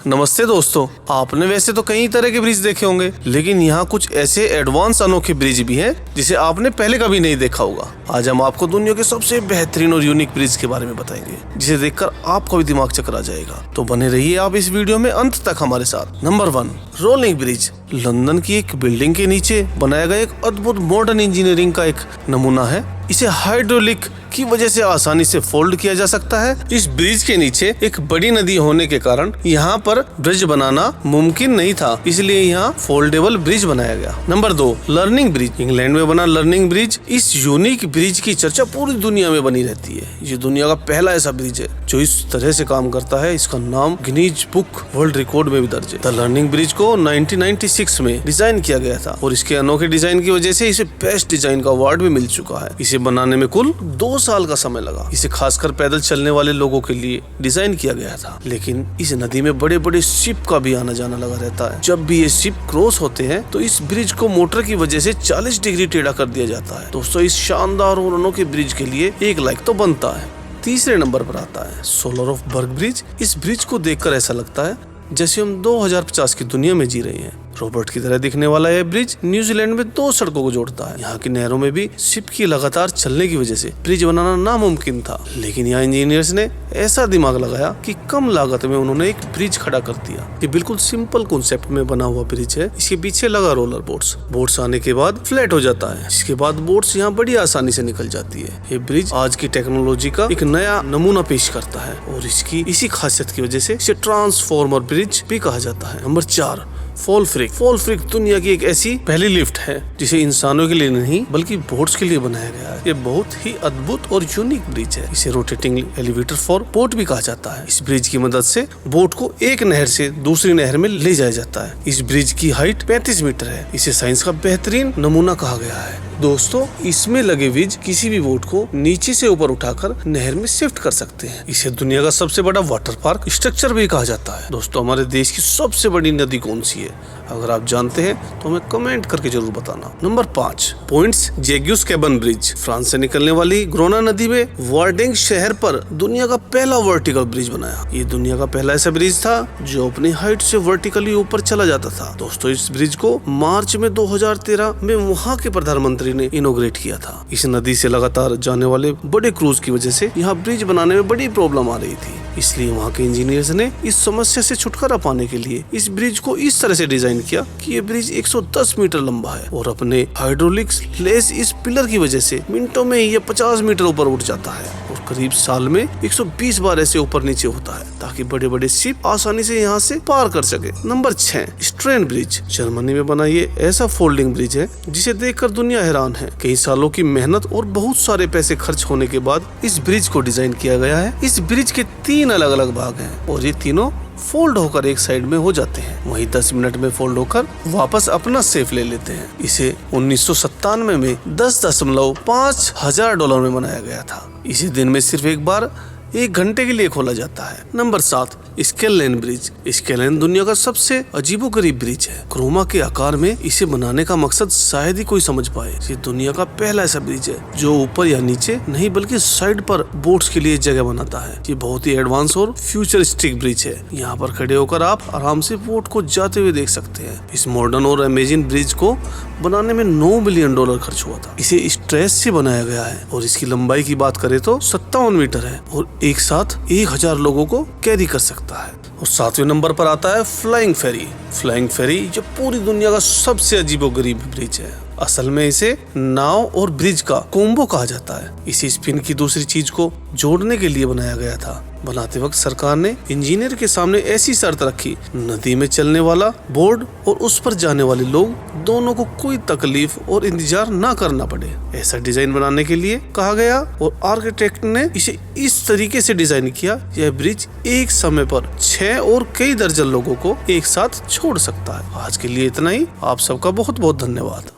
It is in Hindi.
नमस्ते दोस्तों, आपने वैसे तो कई तरह के ब्रिज देखे होंगे, लेकिन यहाँ कुछ ऐसे एडवांस अनोखे ब्रिज भी हैं जिसे आपने पहले कभी नहीं देखा होगा। आज हम आपको दुनिया के सबसे बेहतरीन और यूनिक ब्रिज के बारे में बताएंगे, जिसे देखकर आपका भी दिमाग चकरा जाएगा। तो बने रहिए आप इस वीडियो में अंत तक हमारे साथ। Number 1, rolling bridge. लंदन की एक बिल्डिंग के नीचे बनाया गया एक अद्भुत मॉडर्न इंजीनियरिंग का एक नमूना है। इसे हाइड्रोलिक की वजह से आसानी से फोल्ड किया जा सकता है। इस ब्रिज के नीचे एक बड़ी नदी होने के कारण यहाँ पर ब्रिज बनाना मुमकिन नहीं था, इसलिए यहाँ फोल्डेबल ब्रिज बनाया गया। Number 2, learning bridge. इंग्लैंड में बना लर्निंग ब्रिज। इस यूनिक ब्रिज की चर्चा पूरी दुनिया में बनी रहती है। ये दुनिया का पहला ऐसा ब्रिज है जो इस तरह से काम करता है। इसका नाम गिनीज बुक वर्ल्ड रिकॉर्ड में भी दर्ज है। द लर्निंग ब्रिज को 1996 में डिजाइन किया गया था और इसके अनोखे डिजाइन की वजह से इसे बेस्ट डिजाइन का अवार्ड भी मिल चुका है। इसे बनाने में कुल 2 साल का समय लगा। इसे खासकर पैदल चलने वाले लोगों के लिए डिजाइन किया गया था। लेकिन इस नदी में बड़े बड़े शिप का भी आना जाना लगा रहता है। जब भी ये शिप क्रॉस होते हैं तो इस ब्रिज को मोटर की वजह से 40 डिग्री टेढ़ा कर दिया जाता है। दोस्तों, इस शानदार और अनोखे ब्रिज के लिए एक लाइक तो बनता है। तीसरे नंबर पर आता है सोलर ऑफ बर्ग ब्रिज। इस ब्रिज को देखकर ऐसा लगता है जैसे हम 2050 की दुनिया में जी रहे हैं। रोबोट की तरह दिखने वाला यह ब्रिज न्यूजीलैंड में 2 सड़कों को जोड़ता है। यहाँ की नहरों में भी शिप की लगातार चलने की वजह से ब्रिज बनाना नामुमकिन था, लेकिन यहाँ इंजीनियर्स ने ऐसा दिमाग लगाया कि कम लागत में उन्होंने एक ब्रिज खड़ा कर दिया। ये बिल्कुल सिंपल कॉन्सेप्ट में बना हुआ ब्रिज है। इसके पीछे लगा रोलर बोट्स आने के बाद फ्लैट हो जाता है, जिसके बाद बोट्स यहाँ बड़ी आसानी से निकल जाती है। ये ब्रिज आज की टेक्नोलॉजी का एक नया नमूना पेश करता है और इसकी इसी खासियत की वजह से इसे ट्रांसफॉर्मर ब्रिज भी कहा जाता है। नंबर 4, फॉल फ्रिक दुनिया की एक ऐसी पहली लिफ्ट है जिसे इंसानों के लिए नहीं बल्कि बोट्स के लिए बनाया गया है। ये बहुत ही अद्भुत और यूनिक ब्रिज है। इसे रोटेटिंग एलिवेटर फॉर बोट भी कहा जाता है। इस ब्रिज की मदद से बोट को एक नहर से दूसरी नहर में ले जाया जाता है। इस ब्रिज की हाइट 35 मीटर है। इसे साइंस का बेहतरीन नमूना कहा गया है। दोस्तों, इसमें लगे ब्रिज किसी भी बोट को नीचे से ऊपर उठाकर नहर में शिफ्ट कर सकते हैं। इसे दुनिया का सबसे बड़ा वाटर पार्क स्ट्रक्चर भी कहा जाता है। दोस्तों, हमारे देश की सबसे बड़ी नदी कौन सी है? अगर आप जानते हैं तो हमें कमेंट करके जरूर बताना। नंबर 5, पॉइंट्स जेग्यूस कैबन ब्रिज। फ्रांस से निकलने वाली ग्रोना नदी में वार्डिंग शहर पर दुनिया का पहला वर्टिकल ब्रिज बनाया। ये दुनिया का पहला ऐसा ब्रिज था जो अपनी हाइट से वर्टिकली ऊपर चला जाता था। दोस्तों, इस ब्रिज को मार्च में 2013 में वहाँ के प्रधानमंत्री ने इनॉग्रेट किया था। इस नदी से लगातार जाने वाले बड़े क्रूज की वजह से यहाँ ब्रिज बनाने में बड़ी प्रॉब्लम आ रही थी, इसलिए वहाँ के इंजीनियर्स ने इस समस्या से छुटकारा पाने के लिए इस ब्रिज को इस तरह से डिजाइन किया कि ये ब्रिज 110 मीटर लंबा है और अपने हाइड्रोलिक्स लेस इस पिलर की वजह से मिनटों में ये 50 मीटर ऊपर उठ जाता है और करीब साल में 120 बार ऐसे ऊपर नीचे होता है ताकि बड़े बड़े शिप आसानी से यहाँ से पार कर सके। Number 6, strain bridge. जर्मनी में बना ये ऐसा फोल्डिंग ब्रिज है जिसे देखकर दुनिया हैरान है। कई सालों की मेहनत और बहुत सारे पैसे खर्च होने के बाद इस ब्रिज को डिजाइन किया गया है। इस ब्रिज के 3 अलग अलग भाग हैं और ये तीनों फोल्ड होकर एक साइड में हो जाते हैं, वहीं 10 मिनट में फोल्ड होकर वापस अपना शेप ले लेते हैं। इसे 1997 में $10.5 हजार में बनाया गया था। इसे दिन में सिर्फ एक बार 1 घंटे के लिए खोला जाता है। Number 7, scalene bridge. स्केलेन दुनिया का सबसे अजीबोगरीब ब्रिज है। क्रोमा के आकार में इसे बनाने का मकसद शायद ही कोई समझ पाए। ये दुनिया का पहला ऐसा ब्रिज है जो ऊपर या नीचे नहीं बल्कि साइड पर बोट्स के लिए जगह बनाता है। ये बहुत ही एडवांस और फ्यूचरिस्टिक ब्रिज है। यहाँ पर खड़े होकर आप आराम से बोट को जाते हुए देख सकते हैं। इस मॉडर्न और अमेजिंग ब्रिज को बनाने में $9 बिलियन खर्च हुआ था। इसे स्ट्रेस से बनाया गया है और इसकी लंबाई की बात करें तो 57 मीटर है और एक साथ 1000 लोगों को कैरी कर सकता है। और 7वें नंबर पर आता है फ्लाइंग फेरी जो पूरी दुनिया का सबसे अजीबोगरीब ब्रिज है। असल में इसे नाव और ब्रिज का कोम्बो कहा जाता है। इसी स्पिन की दूसरी चीज को जोड़ने के लिए बनाया गया था। बनाते वक्त सरकार ने इंजीनियर के सामने ऐसी शर्त रखी, नदी में चलने वाला बोर्ड और उस पर जाने वाले लोग दोनों को कोई तकलीफ और इंतजार ना करना पड़े। ऐसा डिजाइन बनाने के लिए कहा गया और आर्किटेक्ट ने इसे इस तरीके से डिजाइन किया, यह ब्रिज एक समय पर 6 और कई दर्जन लोगों को एक साथ छोड़ सकता है। आज के लिए इतना ही। आप सबका बहुत बहुत धन्यवाद।